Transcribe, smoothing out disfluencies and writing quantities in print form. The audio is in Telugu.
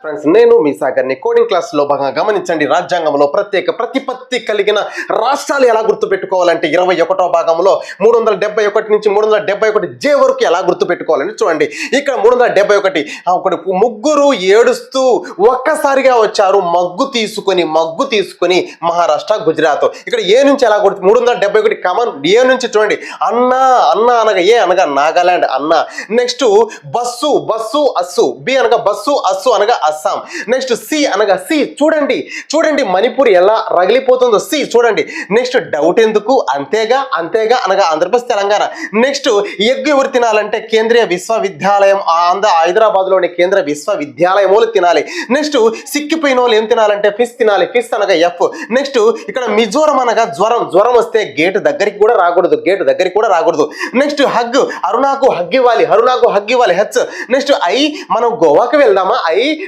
ఫ్రెండ్స్, నేను మీ సాగర్ని. కోడింగ్ క్లాస్లో భాగంగా గమనించండి. రాజ్యాంగంలో ప్రత్యేక ప్రతిపత్తి కలిగిన రాష్ట్రాలు ఎలా గుర్తుపెట్టుకోవాలంటే 21వ భాగంలో 371 నుంచి 371 వరకు ఎలా గుర్తుపెట్టుకోవాలని చూడండి. ఇక్కడ 371 ఒకటి ముగ్గురు ఏడుస్తూ ఒక్కసారిగా వచ్చారు మగ్గు తీసుకొని మహారాష్ట్ర, గుజరాత్. ఇక్కడ ఏ నుంచి ఎలా గుర్తు 371 కామన్ ఏ నుంచి చూడండి. అన్న అనగా ఏ అనగా నాగాలాండ్ అన్న. నెక్స్ట్ బస్సు అస్సు. బి అనగా బస్సు అస్సు అనగా అస్సాం. నెక్స్ట్ సి అనగా సి. చూడండి మణిపూర్ ఎలా రగిలిపోతుందో. సి చూడండి. నెక్స్ట్ డౌట్ ఎందుకు, అంతేగా అనగా ఆంధ్రప్రదేశ్, తెలంగాణ. నెక్స్ట్ ఎగ్ ఎవరు తినాలంటే కేంద్రీయ విశ్వవిద్యాలయం, హైదరాబాద్లోని కేంద్ర విశ్వవిద్యాలయములు తినాలి. నెక్స్ట్ సిక్కిపోయిన వాళ్ళు ఏం తినాలంటే ఫిష్ తినాలి. ఫిష్ అనగా ఎఫ్. నెక్స్ట్ ఇక్కడ మిజోరం అనగా జ్వరం వస్తే గేట్ దగ్గరికి కూడా రాకూడదు. నెక్స్ట్ హగ్, అరుణాకు హగ్ ఇవ్వాలి. హెచ్. నెక్స్ట్ ఐ, మనం గోవాకి వెళ్దామా?